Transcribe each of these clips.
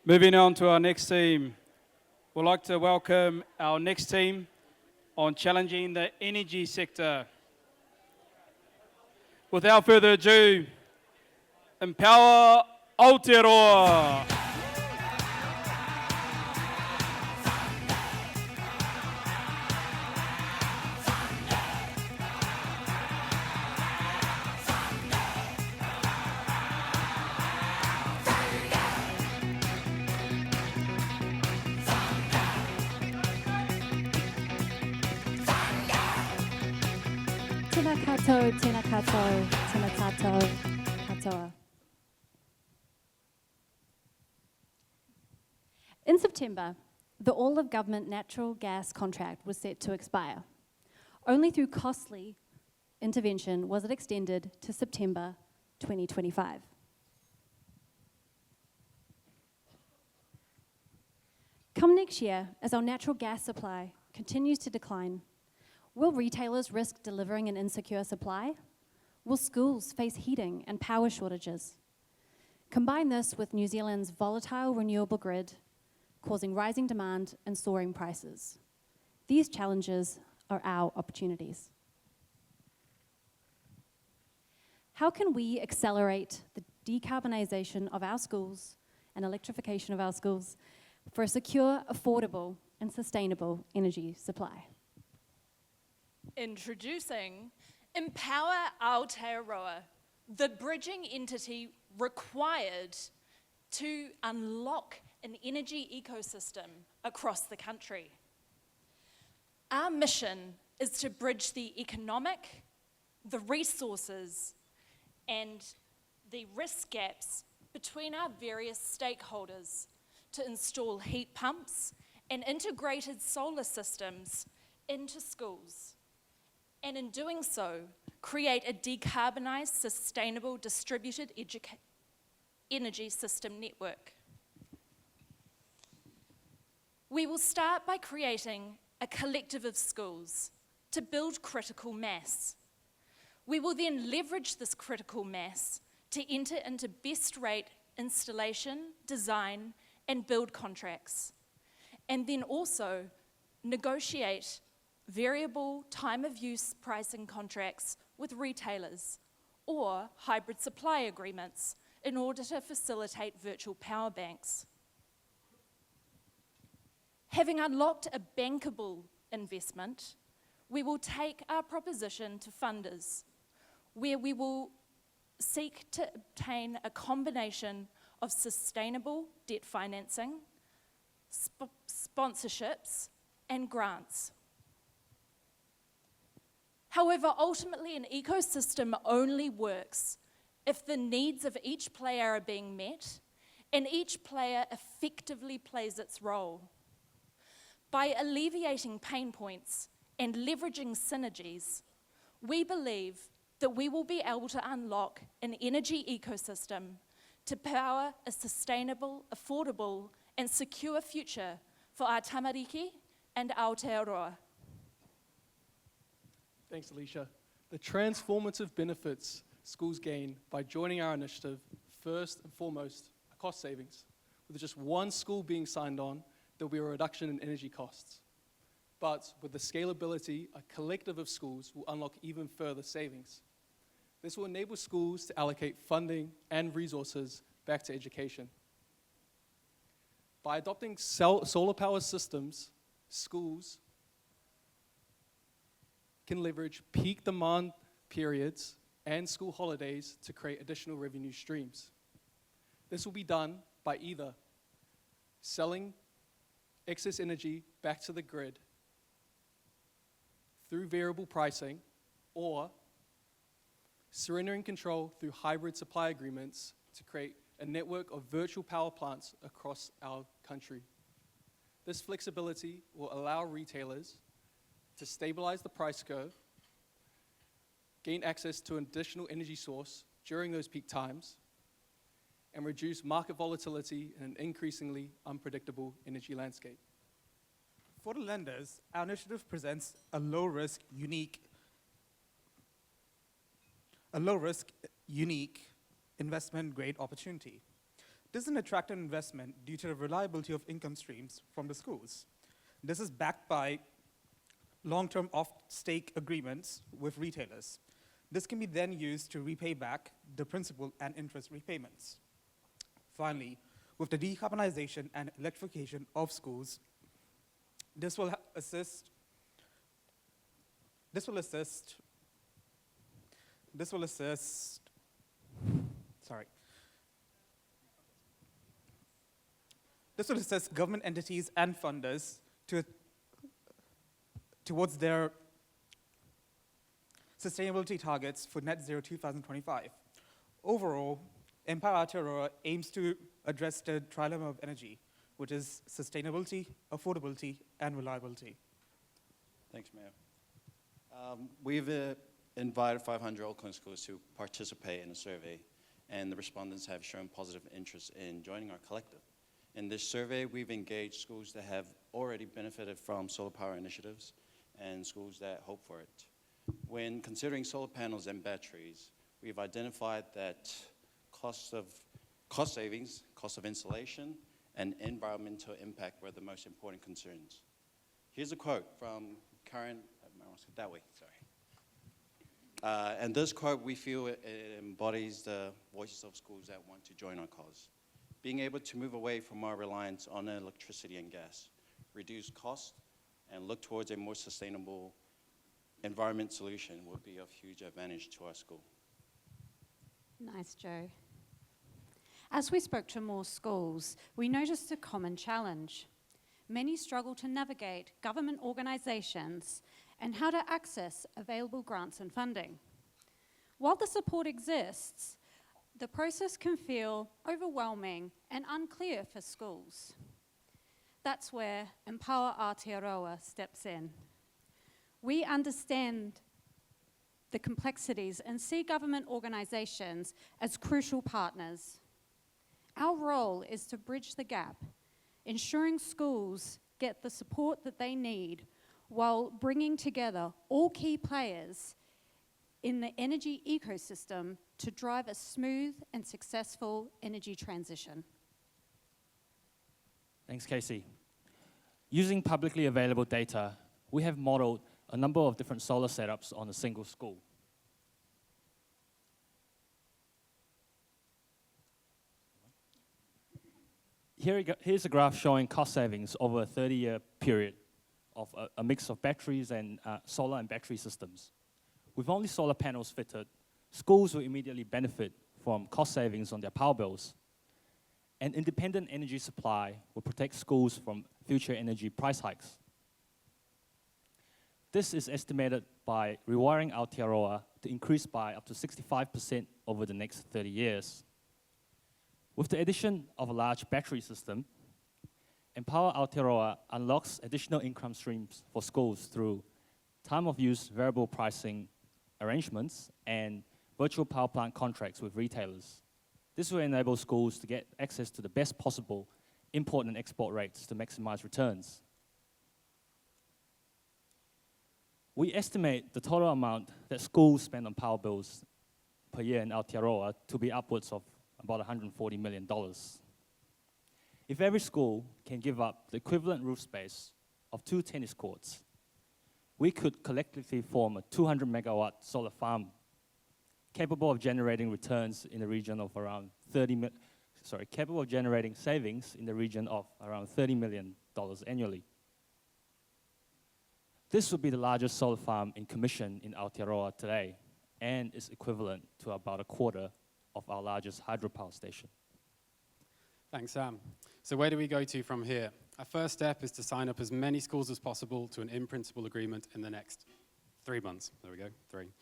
Moving on to our next team, we'd like to welcome our next team on challenging the energy sector. Without further ado, Empower Aotearoa. Tēnā koutou, tēnā koutou, tēnā tātou, katoa. In September, the all-of-government natural gas contract was set to expire. Only through costly intervention was it extended to September 2025. Come next year, as our natural gas supply continues to decline, will retailers risk delivering an insecure supply? Will schools face heating and power shortages? Combine this with New Zealand's volatile renewable grid, causing rising demand and soaring prices. These challenges are our opportunities. How can we accelerate the decarbonisation of our schools and electrification of our schools for a secure, affordable, and sustainable energy supply? Introducing Empower Aotearoa, the bridging entity required to unlock an energy ecosystem across the country. Our mission is to bridge the economic, the resources, and the risk gaps between our various stakeholders to install heat pumps and integrated solar systems into schools. And in doing so, create a decarbonised, sustainable, distributed energy system network. We will start by creating a collective of schools to build critical mass. We will then leverage this critical mass to enter into best rate installation, design, and build contracts, and then also negotiate variable time of use pricing contracts with retailers or hybrid supply agreements in order to facilitate virtual power banks. Having unlocked a bankable investment, we will take our proposition to funders, where we will seek to obtain a combination of sustainable debt financing, sponsorships, and grants. However, ultimately, an ecosystem only works if the needs of each player are being met and each player effectively plays its role. By alleviating pain points and leveraging synergies, we believe that we will be able to unlock an energy ecosystem to power a sustainable, affordable, and secure future for our tamariki and Aotearoa. Thanks, Alicia. The transformative benefits schools gain by joining our initiative, first and foremost, are cost savings. With just one school being signed on, there will be a reduction in energy costs. But with the scalability, a collective of schools will unlock even further savings. This will enable schools to allocate funding and resources back to education. By adopting solar power systems, schools can leverage peak demand periods and school holidays to create additional revenue streams. This will be done by either selling excess energy back to the grid through variable pricing, or surrendering control through hybrid supply agreements to create a network of virtual power plants across our country. This flexibility will allow retailers to stabilize the price curve, gain access to an additional energy source during those peak times, and reduce market volatility in an increasingly unpredictable energy landscape. For the lenders, our initiative presents a low-risk, unique investment-grade opportunity. This is an attractive investment due to the reliability of income streams from the schools. This is backed by long-term off-stake agreements with retailers. This can be then used to repay back the principal and interest repayments. Finally, with the decarbonization and electrification of schools, this will assist government entities and funders towards their sustainability targets for net zero 2025. Overall, Empower Aotearoa aims to address the trilemma of energy, which is sustainability, affordability, and reliability. Thanks, Mayor. We've invited 500 Auckland schools to participate in a survey, and the respondents have shown positive interest in joining our collective. In this survey, we've engaged schools that have already benefited from solar power initiatives and schools that hope for it. When considering solar panels and batteries, we've identified that cost savings, cost of installation, and environmental impact were the most important concerns. Here's a quote from Karen, that way, sorry. And this quote, we feel it embodies the voices of schools that want to join our cause. Being able to move away from our reliance on electricity and gas, reduce cost, and look towards a more sustainable environment solution will be of huge advantage to our school. Nice, Joe. As we spoke to more schools, we noticed a common challenge. Many struggle to navigate government organisations and how to access available grants and funding. While the support exists, the process can feel overwhelming and unclear for schools. That's where Empower Aotearoa steps in. We understand the complexities and see government organisations as crucial partners. Our role is to bridge the gap, ensuring schools get the support that they need while bringing together all key players in the energy ecosystem to drive a smooth and successful energy transition. Thanks, Casey. Using publicly available data, we have modeled a number of different solar setups on a single school. Here's a graph showing cost savings over a 30-year period of a mix of batteries and solar and battery systems. With only solar panels fitted, schools will immediately benefit from cost savings on their power bills. An independent energy supply will protect schools from future energy price hikes. This is estimated by rewiring Aotearoa to increase by up to 65% over the next 30 years. With the addition of a large battery system, Empower Aotearoa unlocks additional income streams for schools through time-of-use variable pricing arrangements and virtual power plant contracts with retailers. This will enable schools to get access to the best possible import and export rates to maximize returns. We estimate the total amount that schools spend on power bills per year in Aotearoa to be upwards of about $140 million. If every school can give up the equivalent roof space of 2 tennis courts, we could collectively form a 200 megawatt solar farm capable of generating returns in the region of around capable of generating savings in the region of around $30 million annually. This would be the largest solar farm in commission in Aotearoa today and is equivalent to about a quarter of our largest hydropower station. Thanks, Sam. So where do we go to from here? Our first step is to sign up as many schools as possible to an in-principle agreement in the next 3 months. There we go, 3.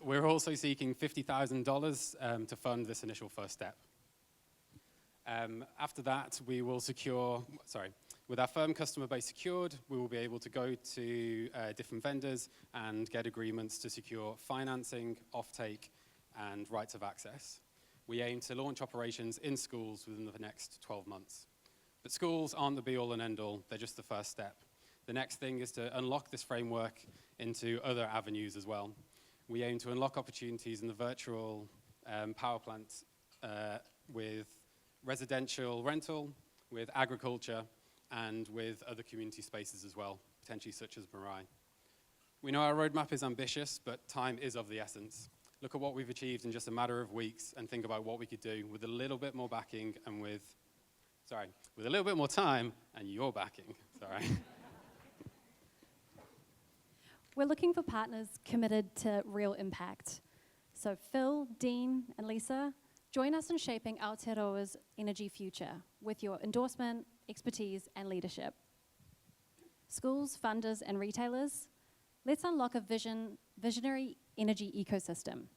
We're also seeking $50,000 to fund this initial first step. After that, we will with our firm customer base secured, we will be able to go to different vendors and get agreements to secure financing, offtake, and rights of access. We aim to launch operations in schools within the next 12 months. But schools aren't the be-all and end-all, they're just the first step. The next thing is to unlock this framework into other avenues as well. We aim to unlock opportunities in the virtual power plant with residential rental, with agriculture, and with other community spaces as well, potentially such as Marai. We know our roadmap is ambitious, but time is of the essence. Look at what we've achieved in just a matter of weeks and think about what we could do with a little bit more backing and with a little bit more time and your backing, We're looking for partners committed to real impact. So Phil, Dean, and Lisa, join us in shaping Aotearoa's energy future with your endorsement, expertise, and leadership. Schools, funders, and retailers, let's unlock a visionary energy ecosystem.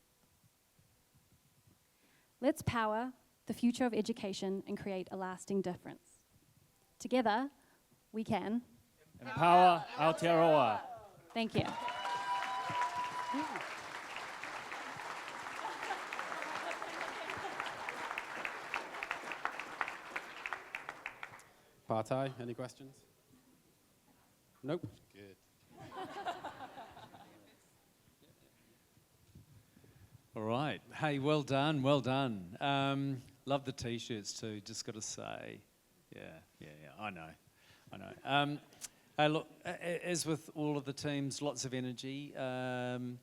Let's power the future of education and create a lasting difference. Together, we can Empower Aotearoa. Thank you. Partai, any questions? Nope. Good. All right. Hey, well done, well done. Love the t-shirts too, just got to say. Yeah, I know. Hey, look, as with all of the teams, lots of energy and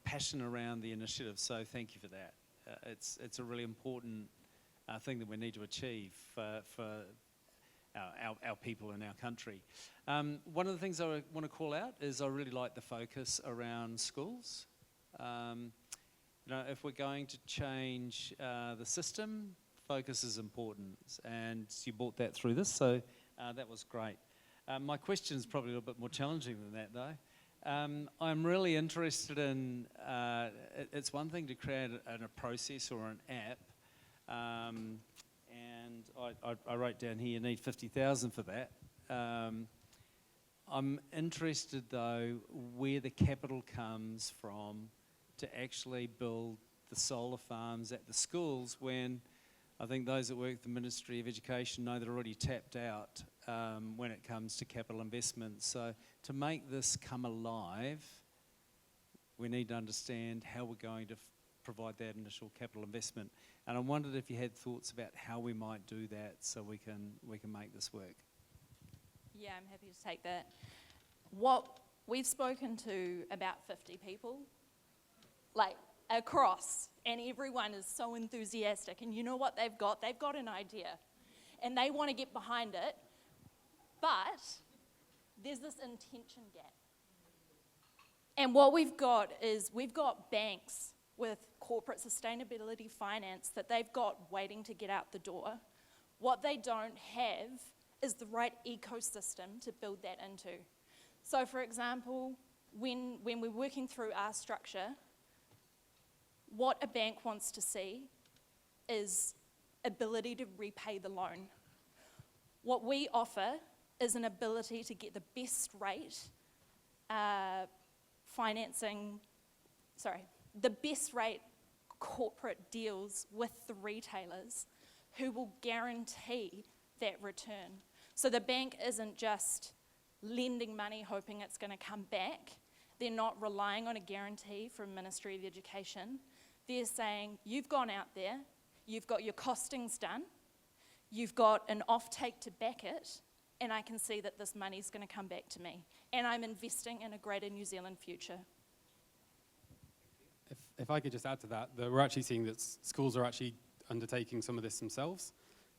passion around the initiative, so thank you for that. It's a really important thing that we need to achieve for our people in our country. One of the things I want to call out is I really like the focus around schools. If we're going to change the system, focus is important, and you brought that through this, so that was great. My question is probably a little bit more challenging than that, though. I'm really interested in, it's one thing to create a process or an app, and I wrote down here you need 50,000 for that. I'm interested, though, where the capital comes from to actually build the solar farms at the schools, when I think those that work at the Ministry of Education know they're already tapped out when it comes to capital investment. So to make this come alive, we need to understand how we're going to provide that initial capital investment. And I wondered if you had thoughts about how we might do that so we can make this work. Yeah, I'm happy to take that. We've spoken to about 50 people, like across, and everyone is so enthusiastic. And you know what they've got? They've got an idea, and they want to get behind it, but there's this intention gap. And what we've got is we've got banks with corporate sustainability finance that they've got waiting to get out the door. What they don't have is the right ecosystem to build that into. So for example, when we're working through our structure, what a bank wants to see is ability to repay the loan. What we offer is an ability to get the best rate the best rate corporate deals with the retailers who will guarantee that return. So the bank isn't just lending money hoping it's going to come back. They're not relying on a guarantee from Ministry of Education. They're saying, you've gone out there, you've got your costings done, you've got an offtake to back it, and I can see that this money's going to come back to me. And I'm investing in a greater New Zealand future. If I could just add to that, we're actually seeing that schools are actually undertaking some of this themselves,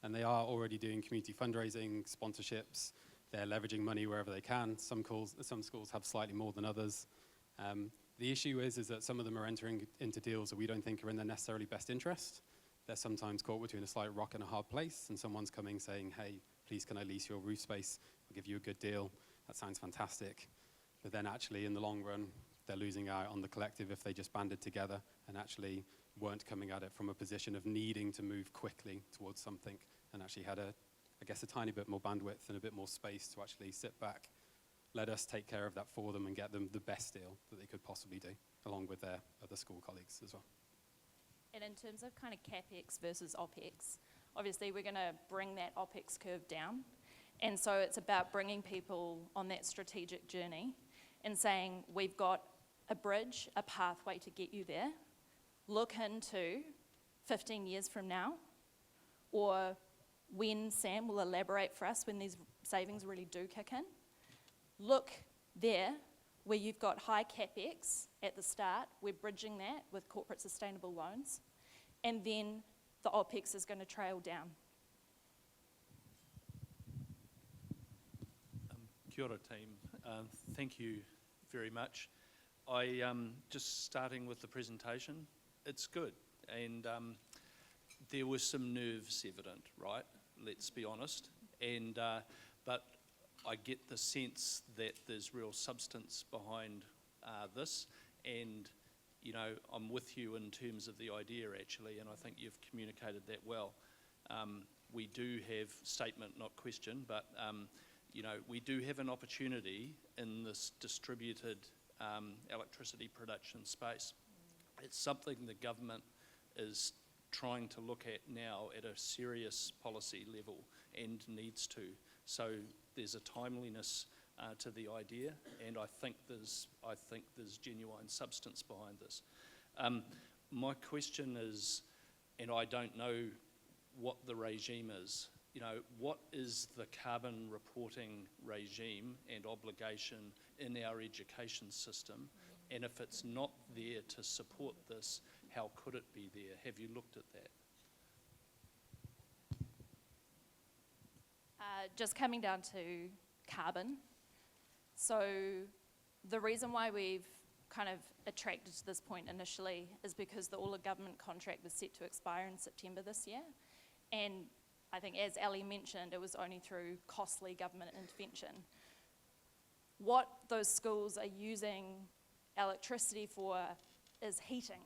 and they are already doing community fundraising, sponsorships. They're leveraging money wherever they can. Some schools have slightly more than others. The issue is that some of them are entering into deals that we don't think are in their necessarily best interest. They're sometimes caught between a slight rock and a hard place, and someone's coming saying, hey, please can I lease your roof space? I'll give you a good deal. That sounds fantastic. But then actually in the long run, they're losing out on the collective if they just banded together and actually weren't coming at it from a position of needing to move quickly towards something, and actually had a tiny bit more bandwidth and a bit more space to actually sit back, let us take care of that for them and get them the best deal that they could possibly do, along with their other school colleagues as well. And in terms of kind of CapEx versus OpEx, obviously we're going to bring that OpEx curve down. And so it's about bringing people on that strategic journey and saying, we've got a bridge, a pathway to get you there. Look into 15 years from now, or when Sam will elaborate for us when these savings really do kick in. Look there where you've got high capex at the start, we're bridging that with corporate sustainable loans, and then the OPEX is going to trail down. Kia ora team, thank you very much. Just starting with the presentation, it's good, and there were some nerves evident, right? Let's be honest, and but I get the sense that there's real substance behind this, and you know, I'm with you in terms of the idea actually, and I think you've communicated that well. We do have statement, not question, but you know, we do have an opportunity in this distributed electricity production space. It's something the government is trying to look at now at a serious policy level and needs to. So there's a timeliness to the idea, and I think there's genuine substance behind this. My question is, and I don't know what the regime is, you know, what is the carbon reporting regime and obligation in our education system? And if it's not there to support this, how could it be there? Have you looked at that? Just coming down to carbon. So the reason why we've kind of attracted to this point initially is because the all government contract was set to expire in September this year. And I think, as Ali mentioned, it was only through costly government intervention. What those schools are using electricity for is heating.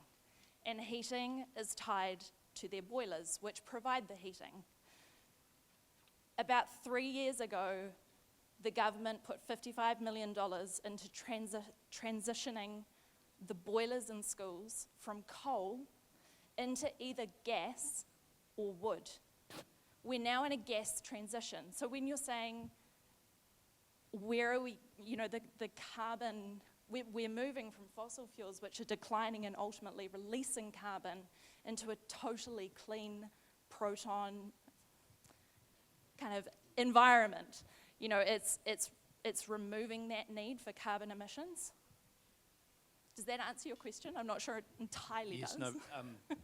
And heating is tied to their boilers, which provide the heating. About 3 years ago, the government put $55 million into transitioning the boilers in schools from coal into either gas or wood. We're now in a gas transition. So when you're saying, where are we, you know, the carbon, we're moving from fossil fuels, which are declining and ultimately releasing carbon, into a totally clean proton kind of environment. You know, it's removing that need for carbon emissions. Does that answer your question? I'm not sure it entirely does. Yes,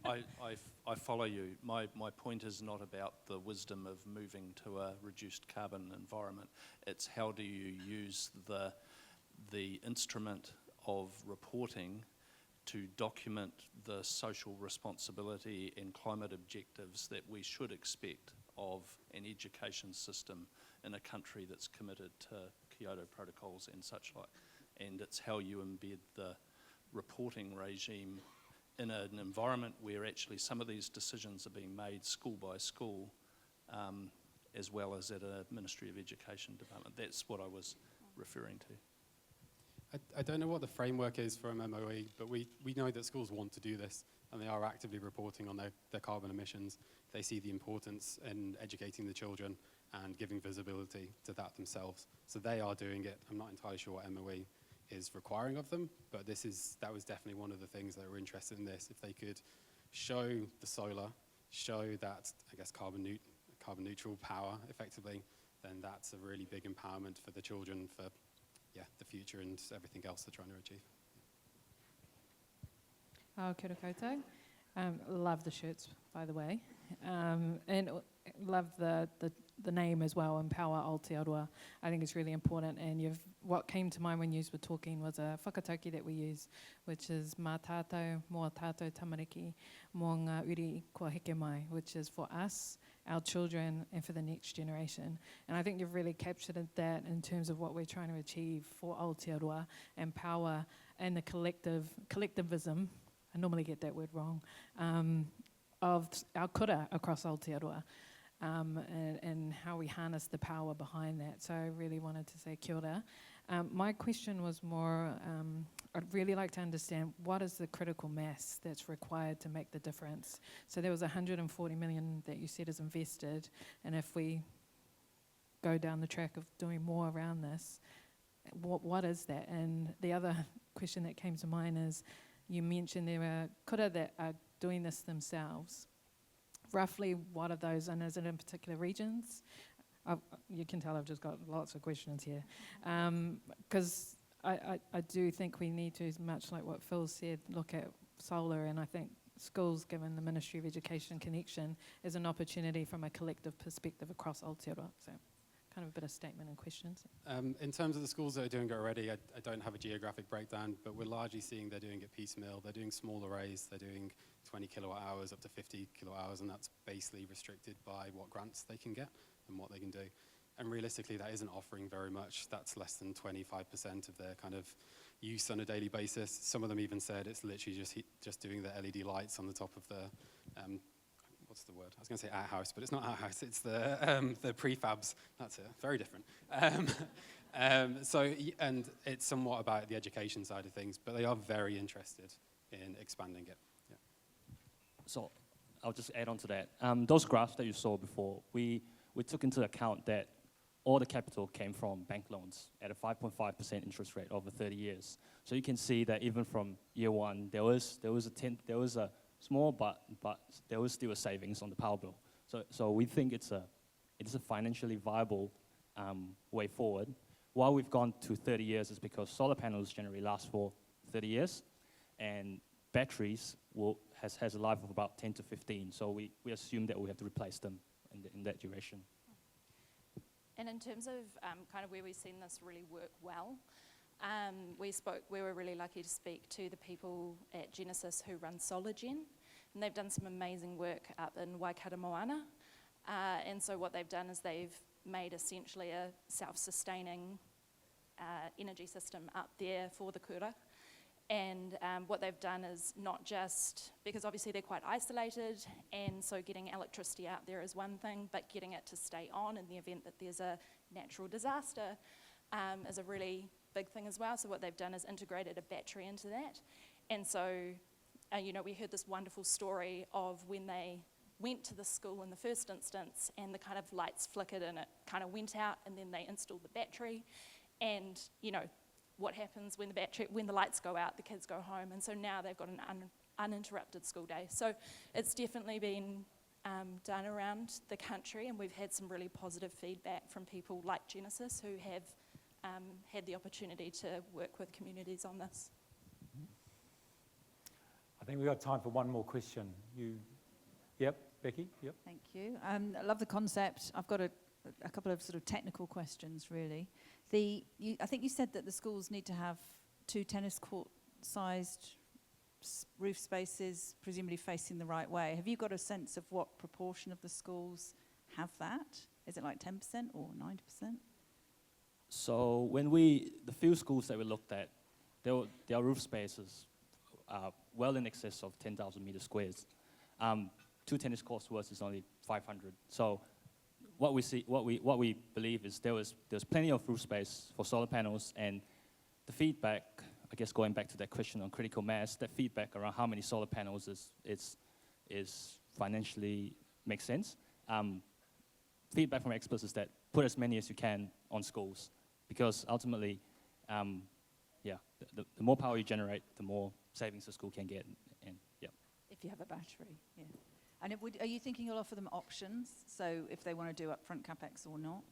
no, I follow you. My point is not about the wisdom of moving to a reduced carbon environment. It's how do you use the instrument of reporting to document the social responsibility and climate objectives that we should expect of an education system in a country that's committed to Kyoto protocols and such like. And it's how you embed the reporting regime in an environment where actually some of these decisions are being made school by school, as well as at a Ministry of Education department. That's what I was referring to. I don't know what the framework is for MMOE, but we know that schools want to do this, and they are actively reporting on their carbon emissions. They see the importance in educating the children and giving visibility to that themselves. So they are doing it. I'm not entirely sure what MOE is requiring of them, but that was definitely one of the things that were interested in this. If they could show the solar, show that, I guess, carbon neutral power effectively, then that's a really big empowerment for the children for the future and everything else they're trying to achieve. Kia ora koutou. Love the shirts, by the way, and love the name as well, Empower Aotearoa. I think it's really important, and what came to mind when you were talking was a whakatauki that we use, which is mā tātou, mō tātou tamariki, mō ngā uri kua heke mai, which is for us, our children, and for the next generation. And I think you've really captured that in terms of what we're trying to achieve for Aotearoa and power and the collectivism, I normally get that word wrong, of our kura across Aotearoa, and how we harness the power behind that. So I really wanted to say kia ora. My question was more, I'd really like to understand what is the critical mass that's required to make the difference. So there was 140 million that you said is invested, and if we go down the track of doing more around this, what is that? And the other question that came to mind is, you mentioned there are kura that are doing this themselves, roughly what are those, and is it in particular regions? You can tell I've just got lots of questions here. Because I do think we need to, much like what Phil said, look at solar, and I think schools, given the Ministry of Education connection, is an opportunity from a collective perspective across Aotearoa. So kind of a bit of statement and questions. In terms of the schools that are doing it already, I don't have a geographic breakdown, but we're largely seeing they're doing it piecemeal. They're doing small arrays, they're doing 20 kilowatt hours up to 50 kilowatt hours, and that's basically restricted by what grants they can get and what they can do. And realistically, that isn't offering very much. That's less than 25% of their kind of use on a daily basis. Some of them even said it's literally just doing the LED lights on the top of the, what's the word? I was going to say outhouse, but it's not outhouse. It's the prefabs. That's it. Very different. And it's somewhat about the education side of things, but they are very interested in expanding it. Yeah. So I'll just add on to that. Those graphs that you saw before, we took into account that all the capital came from bank loans at a 5.5% interest rate over 30 years. So you can see that even from year one, there was a small, but there was still a savings on the power bill. So we think it's a financially viable way forward. Why we've gone to 30 years is because solar panels generally last for 30 years, and batteries has a life of about 10 to 15. So we assume that we have to replace them in that duration. And in terms of kind of where we've seen this really work well, we were really lucky to speak to the people at Genesis who run SolarGen, and they've done some amazing work up in Waikato Moana. And so what they've done is they've made essentially a self-sustaining energy system up there for the kura. And what they've done is not just, because obviously they're quite isolated, and so getting electricity out there is one thing, but getting it to stay on in the event that there's a natural disaster is a really big thing as well. So what they've done is integrated a battery into that. And so, we heard this wonderful story of when they went to the school in the first instance, and the kind of lights flickered and it kind of went out, and then they installed the battery. And, what happens when the lights go out, the kids go home, and so now they've got an uninterrupted school day. So it's definitely been done around the country, and we've had some really positive feedback from people like Genesis who have had the opportunity to work with communities on this. I think we've got time for one more question. Yep, Becky, yep. Thank you. I love the concept. I've got a couple of sort of technical questions, really. I think you said that the schools need to have 2 tennis court-sized roof spaces, presumably facing the right way. Have you got a sense of what proportion of the schools have that? Is it like 10% or 90%? So the few schools that we looked at, their roof spaces are well in excess of 10,000 meter squares. 2 tennis courts worth is only 500. So what we believe is there's plenty of roof space for solar panels, and the feedback, I guess going back to that question on critical mass, that feedback around how many solar panels is financially makes sense. Feedback from experts is that put as many as you can on schools, because ultimately, the more power you generate, the more savings the school can get, and yeah. If you have a battery, yeah. And are you thinking you'll offer them options? So if they want to do upfront capex or not,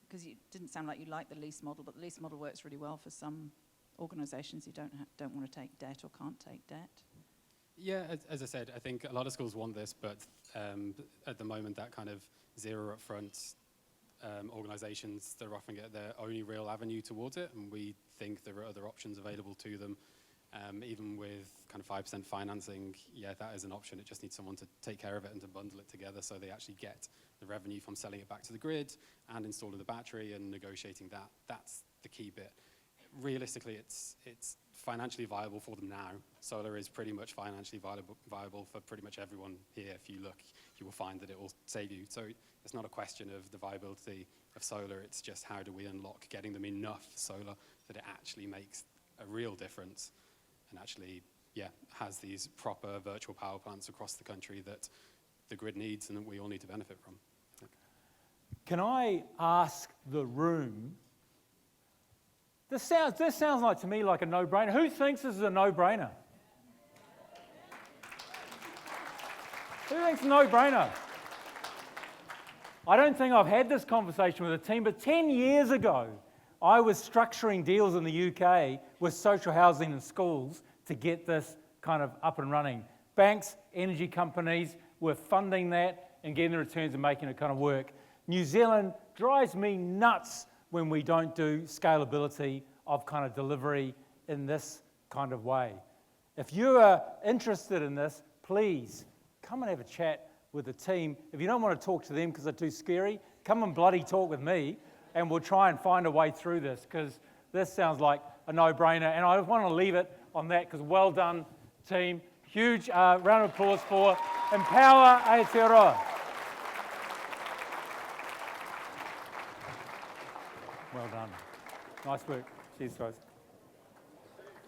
because it didn't sound like you liked the lease model, but the lease model works really well for some organisations who don't want to take debt or can't take debt. Yeah, as I said, I think a lot of schools want this, but at the moment that kind of zero upfront organisations, they're offering it their only real avenue towards it, and we think there are other options available to them. Even with kind of 5% financing, that is an option. It just needs someone to take care of it and to bundle it together so they actually get the revenue from selling it back to the grid and installing the battery and negotiating that. That's the key bit. Realistically, it's financially viable for them now. Solar is pretty much financially viable for pretty much everyone here. If you look, you will find that it will save you. So it's not a question of the viability of solar. It's just how do we unlock getting them enough solar that it actually makes a real difference and actually, has these proper virtual power plants across the country that the grid needs and that we all need to benefit from. Can I ask the room, this sounds like to me like a no-brainer. Who thinks this is a no-brainer? Who thinks it's a no-brainer? I don't think I've had this conversation with the team, but 10 years ago, I was structuring deals in the UK with social housing and schools to get this kind of up and running. Banks, energy companies were funding that and getting the returns and making it kind of work. New Zealand drives me nuts when we don't do scalability of kind of delivery in this kind of way. If you are interested in this, please come and have a chat with the team. If you don't want to talk to them because they're too scary, come and bloody talk with me, and we'll try and find a way through this, because this sounds like a no-brainer. And I want to leave it on that, because well done, team. Huge round of applause for Empower Aotearoa. Well done. Nice work. Cheers, guys.